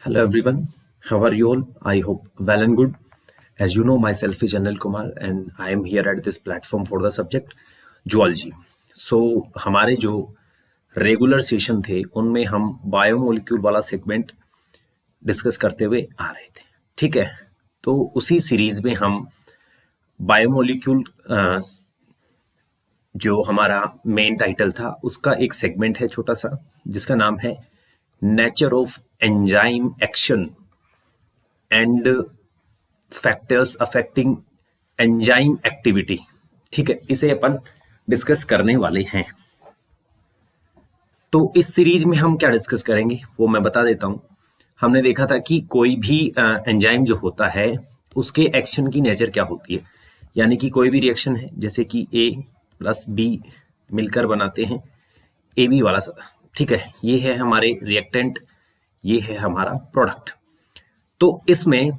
Hello everyone, how are you all? I hope well and good. As you know, myself is Anil Kumar and I am here at this platform for the subject zoology. So हमारे जो regular session थे उनमें हम biomolecule वाला segment discuss करते हुए आ रहे थे, ठीक है। तो उसी सीरीज में हम बायोमोलिक्यूल जो हमारा मेन टाइटल था उसका एक सेगमेंट है छोटा सा जिसका नाम है nature of enzyme action and factors affecting enzyme activity, ठीक है। इसे अपन डिस्कस करने वाले हैं। तो इस सीरीज में हम क्या डिस्कस करेंगे वो मैं बता देता हूं। हमने देखा था कि कोई भी एंजाइम जो होता है उसके एक्शन की नेचर क्या होती है, यानी कि कोई भी रिएक्शन है जैसे कि ए प्लस बी मिलकर बनाते हैं ए बी वाला, ठीक है। ये है हमारे रिएक्टेंट, ये है हमारा प्रोडक्ट। तो इसमें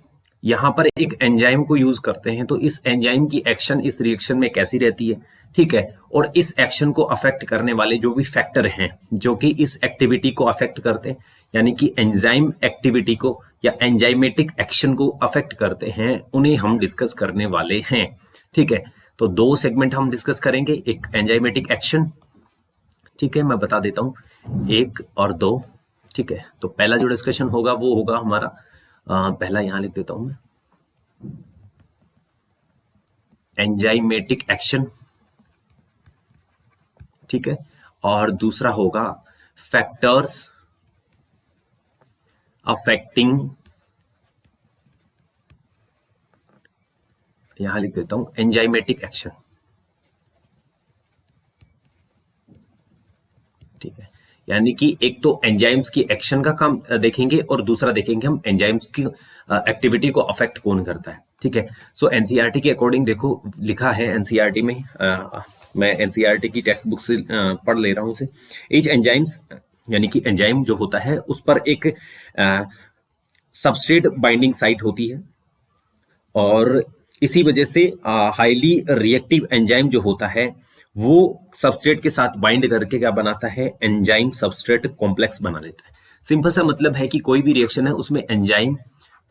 यहां पर एक एंजाइम को यूज करते हैं, तो इस एंजाइम की एक्शन इस रिएक्शन में कैसी रहती है, ठीक है। और इस एक्शन को अफेक्ट करने वाले जो भी फैक्टर हैं जो कि इस एक्टिविटी को अफेक्ट करते हैं, यानी कि एंजाइम एक्टिविटी को या एंजाइमेटिक एक्शन को अफेक्ट करते हैं, उन्हें हम डिस्कस करने वाले हैं, ठीक है। तो दो सेगमेंट हम डिस्कस करेंगे, एक एंजाइमेटिक एक्शन, ठीक है, मैं बता देता हूं, 1 और 2, ठीक है। तो पहला जो डिस्कशन होगा वो होगा हमारा पहला यहां लिख देता हूं मैं, एंजाइमेटिक एक्शन, ठीक है। और दूसरा होगा फैक्टर्स अफेक्टिंग, यहां लिख देता हूं एंजाइमेटिक एक्शन, ठीक है। यानी कि एक तो एंजाइम्स की एक्शन का काम देखेंगे और दूसरा देखेंगे हम एंजाइम्स की एक्टिविटी को अफेक्ट कौन करता है, ठीक है। सो एनसीईआरटी के अकॉर्डिंग देखो लिखा है एनसीईआरटी में, मैं एनसीईआरटी की टेक्स्ट बुक से पढ़ ले रहा हूं उसे। ईच एंजाइम्स यानी कि एंजाइम जो होता है उस पर एक सबस्ट्रेट बाइंडिंग साइट होती है और इसी वजह से हाईली रिएक्टिव एंजाइम जो होता है वो सबस्ट्रेट के साथ बाइंड करके क्या बनाता है, एंजाइम सबस्ट्रेट कॉम्प्लेक्स बना लेता है। सिंपल सा मतलब है कि कोई भी रिएक्शन है उसमें एंजाइम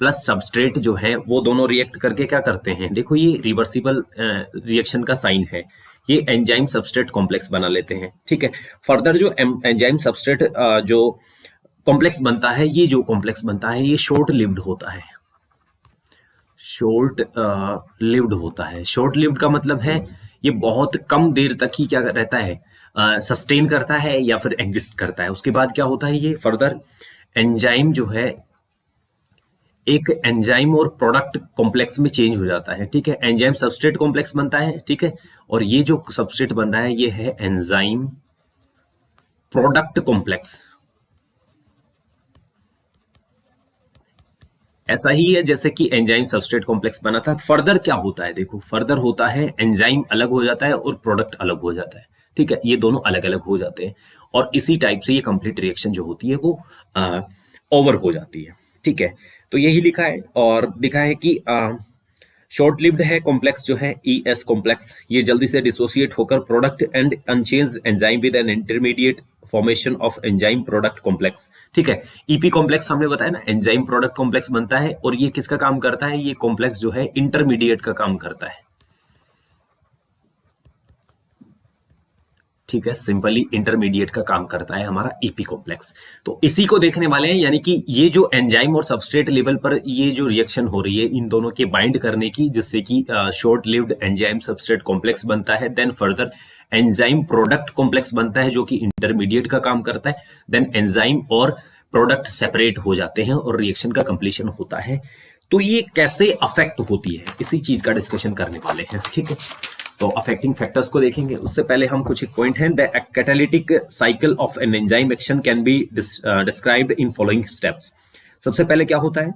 प्लस सबस्ट्रेट जो है वो दोनों रिएक्ट करके क्या करते हैं, देखो ये रिवर्सिबल रिएक्शन का साइन है, ये एंजाइम सबस्ट्रेट कॉम्प्लेक्स बना लेते हैं, ठीक है। फर्दर जो एंजाइम सबस्ट्रेट जो कॉम्प्लेक्स बनता है, ये जो कॉम्प्लेक्स बनता है ये शॉर्ट लिव्ड होता है, शॉर्ट लिव्ड होता है। शॉर्ट लिव्ड का मतलब है ये बहुत कम देर तक ही क्या रहता है, सस्टेन करता है या फिर एग्जिस्ट करता है। उसके बाद क्या होता है, ये फर्दर एंजाइम जो है एक एंजाइम और प्रोडक्ट कॉम्प्लेक्स में चेंज हो जाता है, ठीक है। एंजाइम सबस्ट्रेट कॉम्प्लेक्स बनता है, ठीक है, और ये जो सबस्ट्रेट बन रहा है ये है एंजाइम प्रोडक्ट कॉम्प्लेक्स। ऐसा ही है जैसे कि एंजाइम सबस्ट्रेट कॉम्प्लेक्स बना था। फर्दर क्या होता है, देखो फर्दर होता है एंजाइम अलग हो जाता है और प्रोडक्ट अलग हो जाता है, ठीक है। ये दोनों अलग अलग हो जाते हैं और इसी टाइप से ये कंप्लीट रिएक्शन जो होती है वो ओवर हो जाती है, ठीक है। तो यही लिखा है और दिखा है कि शॉर्ट लिव्ड है कॉम्प्लेक्स जो है ES कॉम्प्लेक्स, ये जल्दी से डिसोसिएट होकर product and unchange enzyme with an intermediate formation of enzyme product complex, ठीक है। EP कॉम्प्लेक्स हमने बताया ना, एंजाइम प्रोडक्ट कॉम्प्लेक्स बनता है और ये किसका काम करता है, ये कॉम्प्लेक्स जो है इंटरमीडिएट का काम करता है, ठीक है। सिंपली इंटरमीडिएट का काम करता है हमारा EP कॉम्प्लेक्स। तो इसी को देखने वाले हैं, यानी कि ये जो एंजाइम और सबस्ट्रेट लेवल पर ये जो रिएक्शन हो रही है इन दोनों के बाइंड करने की, जिससे कि short lived enzyme substrate complex बनता है, then further enzyme product complex बनता है जो कि इंटरमीडिएट का काम करता है, देन एंजाइम और प्रोडक्ट सेपरेट हो जाते हैं और रिएक्शन का कंप्लीशन होता है। तो ये कैसे अफेक्ट होती है इसी चीज का डिस्कशन करने वाले हैं, ठीक है। तो अफेक्टिंग फैक्टर्स को देखेंगे, उससे पहले हम कुछ एक पॉइंट हैं। The catalytic cycle of an enzyme action can be described in following steps. सबसे पहले क्या होता है,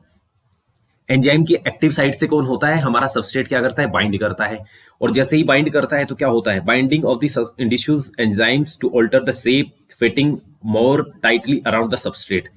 एंजाइम की एक्टिव साइड से कौन होता है, हमारा सबस्ट्रेट क्या करता है, बाइंड करता है। और जैसे ही बाइंड करता है तो क्या होता है, binding of the induce enzymes to alter the shape fitting more tightly around the substrate.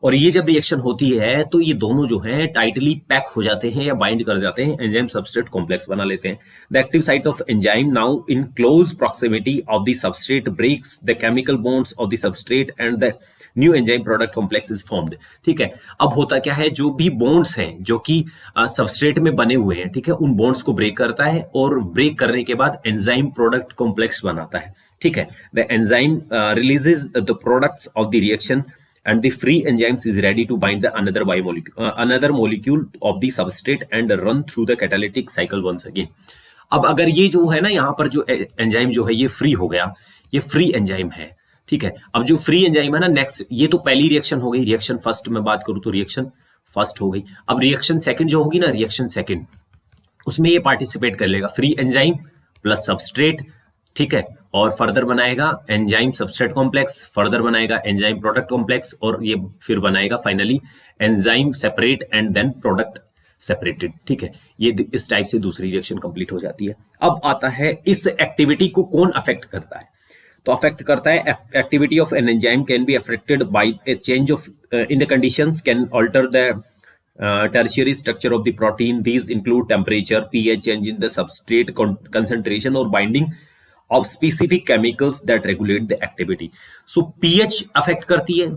और ये जब रिएक्शन होती है तो ये दोनों जो हैं टाइटली पैक हो जाते हैं या बाइंड कर जाते हैं, एंजाइम सबस्ट्रेट कॉम्प्लेक्स बना लेते हैं। The active site of enzyme now in close proximity of the substrate breaks the chemical bonds of the substrate and the new enzyme product complex is formed. ठीक है, अब होता क्या है, जो भी बॉन्ड्स हैं जो कि सबस्ट्रेट में बने हुए हैं, ठीक है, उन बॉन्ड्स को ब्रेक करता है और ब्रेक करने के बाद एंजाइम प्रोडक्ट कॉम्प्लेक्स बनाता है। ठीक है, the enzyme releases the products of the reaction and the free enzymes is ready to bind the another molecule of the substrate and run through the catalytic cycle once again। अब अगर ये जो है ना, यहाँ पर जो एंजाइम जो है ये फ्री हो गया, ये फ्री एंजाइम है। ठीक है, अब जो फ्री एंजाइम है ना, नेक्स्ट ये तो पहली रिएक्शन हो गई, रिएक्शन फर्स्ट में बात करूं तो रिएक्शन फर्स्ट हो गई। अब रिएक्शन सेकंड जो होगी ना, रिएक्शन सेकंड, उसमें ये पार्टिसिपेट कर लेगा फ्री एंजाइम प्लस सबस्ट्रेट। ठीक है, और फर्दर बनाएगा एंजाइम सबस्ट्रेट कॉम्प्लेक्स, फर्दर बनाएगा एंजाइम प्रोडक्ट कॉम्प्लेक्स, और ये फिर बनाएगा finally enzyme separate and then product separated. ठीक है, ये इस टाइप से दूसरी रिएक्शन कंप्लीट हो जाती है। अब आता है इस एक्टिविटी को कौन अफेक्ट करता है, तो अफेक्ट करता है activity of an enzyme can be affected by A change of in the conditions can alter the tertiary structure of the protein. These include temperature, pH, change in the substrate concentration or binding of specific chemicals that regulate the activity. So pH affect करती है,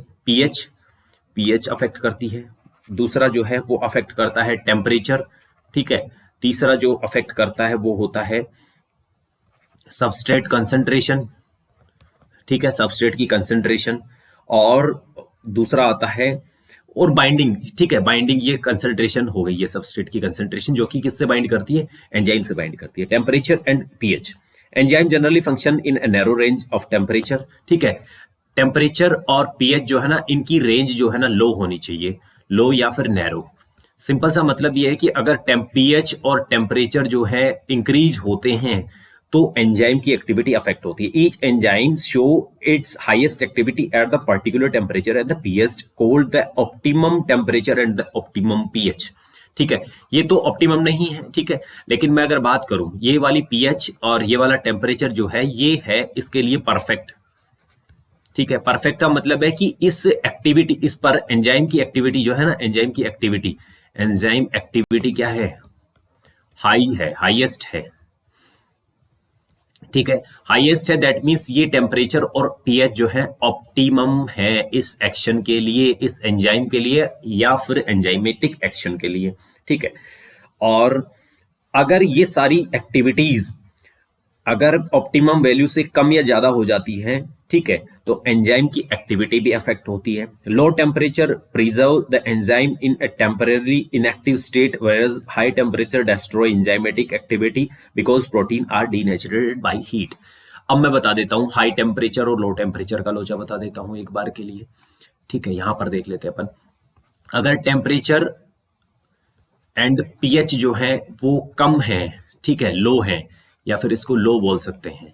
pH affect करती है। दूसरा जो है वो affect करता है टेम्परेचर। ठीक है, तीसरा जो affect करता है वो होता है सबस्ट्रेट कंसंट्रेशन। ठीक है, सबस्ट्रेट की कंसंट्रेशन, और दूसरा आता है और बाइंडिंग। ठीक है, बाइंडिंग ये कंसंट्रेशन हो गई है, सबस्ट्रेट की कंसंट्रेशन जो कि किससे बाइंड करती है, एंजाइम से बाइंड करती है। Temperature and pH, enzyme generally function in a narrow range of temperature. ठीक है, टेम्परेचर और पीएच जो है ना, इनकी रेंज जो है ना लो होनी चाहिए, लो या फिर नैरो। सिंपल सा मतलब ये है कि अगर पीएच और टेम्परेचर जो है इंक्रीज होते हैं तो एंजाइम की एक्टिविटी अफेक्ट होती है। Each enzyme show it's highest activity at the particular temperature at the pH called the optimum temperature and the optimum pH. ठीक है, ये तो ऑप्टिमम नहीं है। ठीक है, लेकिन मैं अगर बात करूं ये वाली पीएच और ये वाला टेम्परेचर जो है, ये है इसके लिए परफेक्ट। ठीक है, परफेक्ट का मतलब है कि इस एक्टिविटी, इस पर एंजाइम की एक्टिविटी जो है ना, एंजाइम की एक्टिविटी, एंजाइम एक्टिविटी क्या है, हाई है, हाईएस्ट है। ठीक है, हाईएस्ट है, दैट मीन्स ये टेम्परेचर और पीएच जो है ऑप्टिमम है इस एक्शन के लिए, इस एंजाइम के लिए या फिर एंजाइमेटिक एक्शन के लिए। ठीक है, और अगर ये सारी एक्टिविटीज अगर ऑप्टिमम वैल्यू से कम या ज्यादा हो जाती है, ठीक है, तो एंजाइम की एक्टिविटी भी अफेक्ट होती है। Low temperature preserve the enzyme in a temporary inactive state, whereas high temperature destroy enzymatic activity because protein are denatured by heat. अब मैं बता देता हूं हाई टेम्परेचर और लो टेम्परेचर का लोचा बता देता हूं एक बार के लिए। ठीक है, यहां पर देख लेते हैं अपन। अगर टेम्परेचर एंड पीएच जो है वो कम है, ठीक है, लो है, या फिर इसको लो बोल सकते हैं,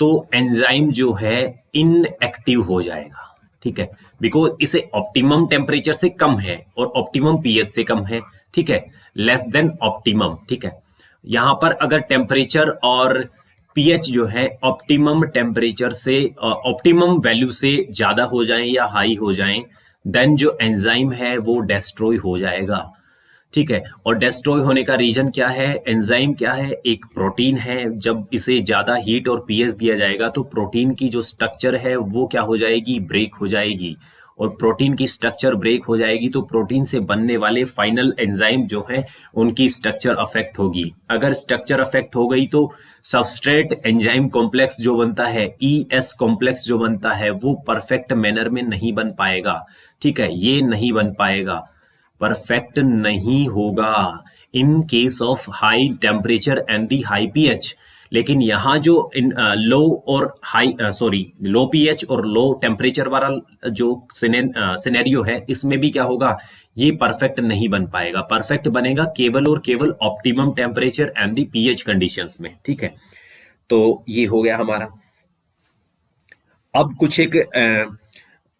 तो एंजाइम जो है इनएक्टिव हो जाएगा। ठीक है, बिकॉज इसे ऑप्टिमम टेम्परेचर से कम है और ऑप्टिमम पीएच से कम है। ठीक है, लेस देन ऑप्टिमम। ठीक है, यहां पर अगर टेम्परेचर और पीएच जो है ऑप्टिमम टेम्परेचर से, ऑप्टिमम वैल्यू से ज्यादा हो जाएं या हाई हो जाएं, देन जो एंजाइम है वो डिस्ट्रॉय हो जाएगा। ठीक है, और डिस्ट्रॉय होने का रीजन क्या है, एंजाइम क्या है, एक प्रोटीन है। जब इसे ज्यादा हीट और पीएच दिया जाएगा तो प्रोटीन की जो स्ट्रक्चर है वो क्या हो जाएगी, ब्रेक हो जाएगी, और प्रोटीन की स्ट्रक्चर ब्रेक हो जाएगी तो प्रोटीन से बनने वाले फाइनल एंजाइम जो है उनकी स्ट्रक्चर अफेक्ट होगी। अगर स्ट्रक्चर अफेक्ट हो गई तो सबस्ट्रेट एंजाइम कॉम्प्लेक्स जो बनता है, ईएस कॉम्प्लेक्स जो बनता है, वो परफेक्ट मैनर में नहीं बन पाएगा। ठीक है, ये नहीं बन पाएगा, परफेक्ट नहीं होगा in case of high temperature and the high pH. लेकिन यहाँ जो लो और हाई लो पीएच और लो टेम्परेचर वाला जो सिनेरियो है, इसमें भी क्या होगा, ये परफेक्ट नहीं बन पाएगा। परफेक्ट बनेगा केवल और केवल optimum temperature and the pH conditions में। ठीक है, तो ये हो गया हमारा। अब कुछ एक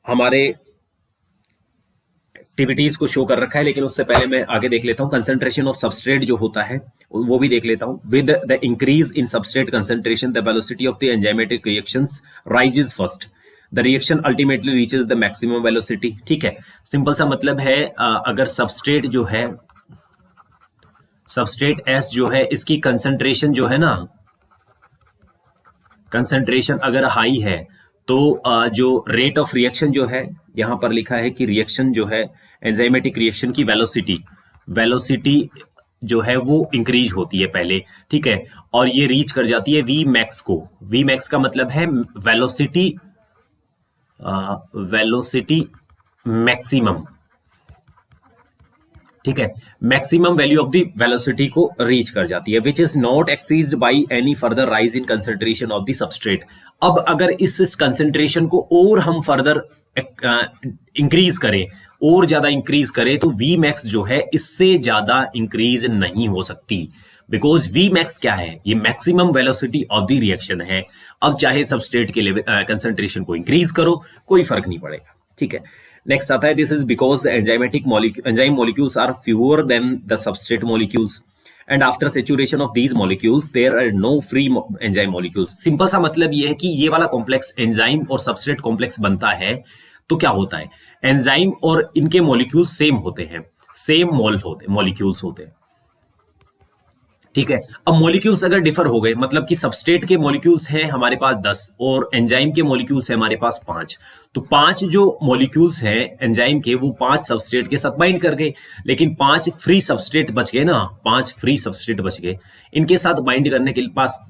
हमारे एक्टिविटीज को शो कर रखा है, लेकिन उससे पहले मैं आगे देख लेता हूं कंसंट्रेशन ऑफ सबस्ट्रेट जो होता है वो भी देख लेता हूं। With the increase in substrate concentration the velocity of the enzymatic reactions rises first, the reaction ultimately reaches the maximum velocity. ठीक है, सिंपल सा मतलब है, अगर सबस्ट्रेट जो है, सबस्ट्रेट एस जो है, इसकी कंसंट्रेशन जो है ना, कंसंट्रेशन अगर हाई है तो जो रेट ऑफ रिएक्शन जो है यहां पर लिखा है कि रिएक्शन जो है एंजाइमेटिक रिएक्शन की वेलोसिटी जो है वो इंक्रीज होती है पहले, ठीक है, और ये रीच कर जाती है वी मैक्स को। वी मैक्स का मतलब है वेलोसिटी मैक्सिमम, ठीक है, maximum value of the velocity को रीच कर जाती है, which is not exceeded by any further rise in concentration of the substrate. अब अगर इस कंसेंट्रेशन को और हम फर्दर इंक्रीज करें, और ज्यादा इंक्रीज करें, तो वी मैक्स जो है इससे ज्यादा इंक्रीज नहीं हो सकती, बिकॉज वी मैक्स क्या है, ये maximum velocity of the reaction है। अब चाहे सबस्ट्रेट के लेवल कंसेंट्रेशन को इंक्रीज करो, कोई फर्क नहीं पड़ेगा, ठीक है। नेक्स्ट आता है, this is because the enzyme molecules are fewer than the substrate molecules and after saturation of these molecules there are no free enzyme molecules. Simple सा मतलब ये है कि ये वाला कॉम्प्लेक्स एंजाइम और सबस्ट्रेट कॉम्प्लेक्स बनता है तो क्या होता है, एंजाइम और इनके मॉलिक्यूल सेम होते हैं, सेम मॉलिक्यूल्स होते हैं, ठीक है। अब मॉलिक्यूल्स अगर डिफर हो गए, मतलब कि सबस्ट्रेट के मॉलिक्यूल्स हैं हमारे पास 10 और एंजाइम के मॉलिक्यूल्स हैं हमारे पास 5, तो 5 जो मॉलिक्यूल्स हैं एंजाइम के वो 5 सबस्ट्रेट के साथ बाइंड कर गए, लेकिन 5 फ्री सबस्ट्रेट बच गए ना, 5 फ्री सबस्ट्रेट बच गए, इनके साथ बाइंड करने के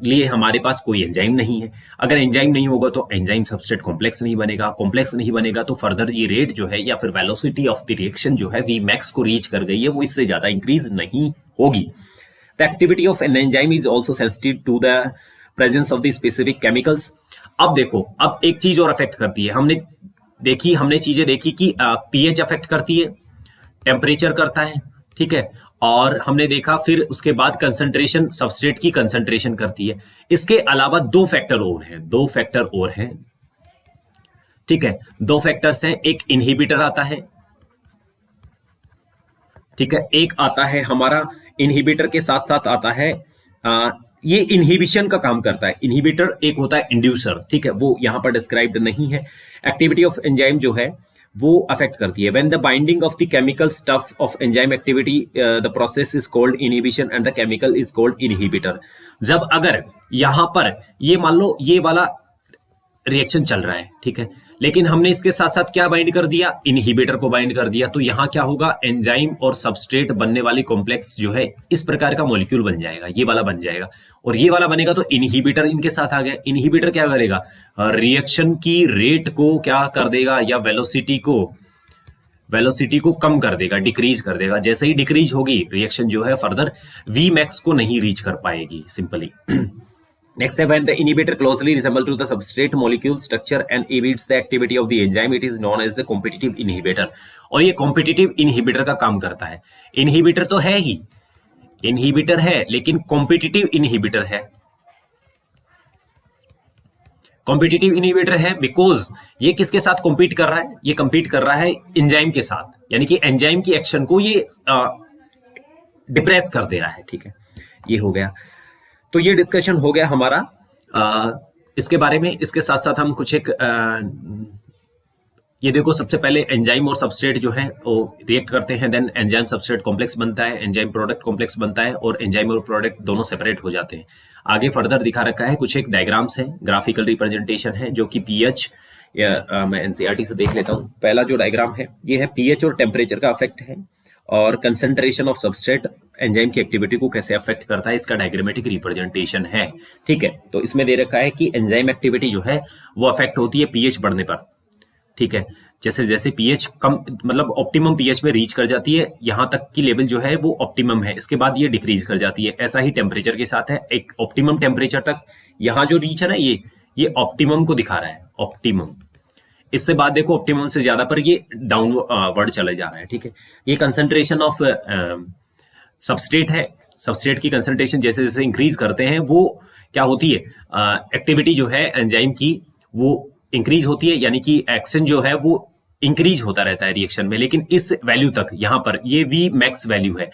लिए हमारे पास कोई एंजाइम नहीं है। अगर एंजाइम नहीं होगा तो एंजाइम सबस्ट्रेट कॉम्प्लेक्स नहीं बनेगा, कॉम्प्लेक्स नहीं बनेगा तो फर्दर ये रेट जो है या फिर वेलोसिटी ऑफ द रिएक्शन जो है वी मैक्स को रीच कर गई है, वो इससे ज्यादा इंक्रीज नहीं होगी। The activity of an enzyme is also sensitive to the presence of the specific chemicals. अब देखो, अब एक चीज और अफेक्ट करती है, हमने चीजें देखी कि पीएच अफेक्ट करती है, टेम्परेचर करता है, ठीक है, और हमने देखा फिर उसके बाद कंसंट्रेशन, सबस्ट्रेट की कंसंट्रेशन करती है। इसके अलावा दो फैक्टर और हैं, ठीक है, 2 फैक्टर्स हैं, एक इनहिबिटर आता है, ठीक है, एक आता है हमारा इनहिबिटर के साथ साथ आता है ये इनहिबिशन का काम करता है। इनहिबिटर एक होता है इंड्यूसर, ठीक है, वो यहां पर डिस्क्राइब्ड नहीं है। एक्टिविटी ऑफ एंजाइम जो है वो अफेक्ट करती है when the binding of the chemical stuff of enzyme activity the process is called inhibition and the chemical is called inhibitor. जब अगर यहां पर ये मान लो ये वाला रिएक्शन चल रहा है, ठीक है, लेकिन हमने इसके साथ साथ क्या बाइंड कर दिया, इनहिबिटर को बाइंड कर दिया, तो यहां क्या होगा, एंजाइम और सबस्ट्रेट बनने वाली कॉम्प्लेक्स जो है इस प्रकार का मॉलिक्यूल बन जाएगा, ये वाला बन जाएगा, और ये वाला बनेगा तो इनहिबिटर इनके साथ आ गया। इनहिबिटर क्या करेगा, रिएक्शन की रेट को क्या कर देगा, या वेलोसिटी को कम कर देगा, डिक्रीज कर देगा। जैसे ही डिक्रीज होगी रिएक्शन जो है फर्दर वी मैक्स को नहीं रीच कर पाएगी सिंपली। Next है, when the inhibitor closely resemble to the substrate molecule structure and inhibits the activity of the enzyme, it is known as the competitive inhibitor. और ये competitive inhibitor का काम करता है। Inhibitor तो है ही, inhibitor है, लेकिन competitive inhibitor है। Competitive inhibitor है because ये किसके साथ compete कर रहा है, ये compete कर रहा है एंजाइम के साथ, यानी कि एंजाइम की एक्शन को ये डिप्रेस कर दे रहा है, ठीक है, ये हो गया। तो ये डिस्कशन हो गया हमारा इसके बारे में। इसके साथ साथ हम कुछ ये देखो, सबसे पहले एंजाइम और सबस्ट्रेट जो है वो रिएक्ट करते हैं, देन एंजाइम सबस्ट्रेट कॉम्प्लेक्स बनता है, एंजाइम प्रोडक्ट कॉम्प्लेक्स बनता है, और एंजाइम और प्रोडक्ट दोनों सेपरेट हो जाते हैं। आगे फर्दर दिखा रखा है, कुछ एक डायग्राम्स है, ग्राफिकल रिप्रेजेंटेशन है, जो कि पीएच या मैं एनसीईआरटी से देख लेता हूँ। पहला जो डायग्राम है ये है पीएच और टेम्परेचर का अफेक्ट है, और कंसंट्रेशन ऑफ सबस्ट्रेट एंजाइम की एक्टिविटी को कैसे अफेक्ट करता है, इसका डायग्रामेटिक रिप्रेजेंटेशन है, ठीक है। तो इसमें दे रखा है कि एंजाइम एक्टिविटी जो है वो अफेक्ट होती है पीएच बढ़ने पर, ठीक है। जैसे जैसे पीएच कम, मतलब ऑप्टिमम पीएच में रीच कर जाती है, यहां तक की लेवल जो है वो ऑप्टिमम है, इसके बाद ये डिक्रीज कर जाती है। ऐसा ही टेम्परेचर के साथ है, एक ऑप्टिमम टेम्परेचर तक यहाँ जो रीच है ना, ये ऑप्टिमम को दिखा रहा है, ऑप्टिमम। इससे बाद देखो ऑप्टिमम से ज्यादा पर ये डाउनवर्ड चले जा रहा है, ठीक है। ये कंसंट्रेशन ऑफ सबस्ट्रेट है, सबस्ट्रेट की कंसंट्रेशन जैसे जैसे इंक्रीज करते हैं वो क्या होती है, एक्टिविटी जो है एंजाइम की वो इंक्रीज होती है, यानी कि एक्शन जो है वो इंक्रीज होता रहता है रिएक्शन में, लेकिन इस वैल्यू तक, यहाँ पर ये वी मैक्स वैल्यू है,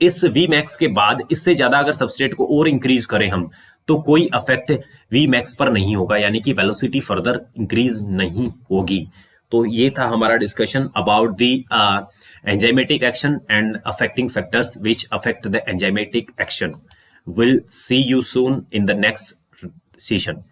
इस वी मैक्स के बाद इससे ज्यादा अगर सबस्ट्रेट को और इंक्रीज करें हम, तो कोई अफेक्ट वी मैक्स पर नहीं होगा, यानी कि वेलोसिटी फर्दर इंक्रीज नहीं होगी। तो ये था हमारा discussion about the enzymatic action and affecting factors which affect the enzymatic action. Will see you soon in the next session.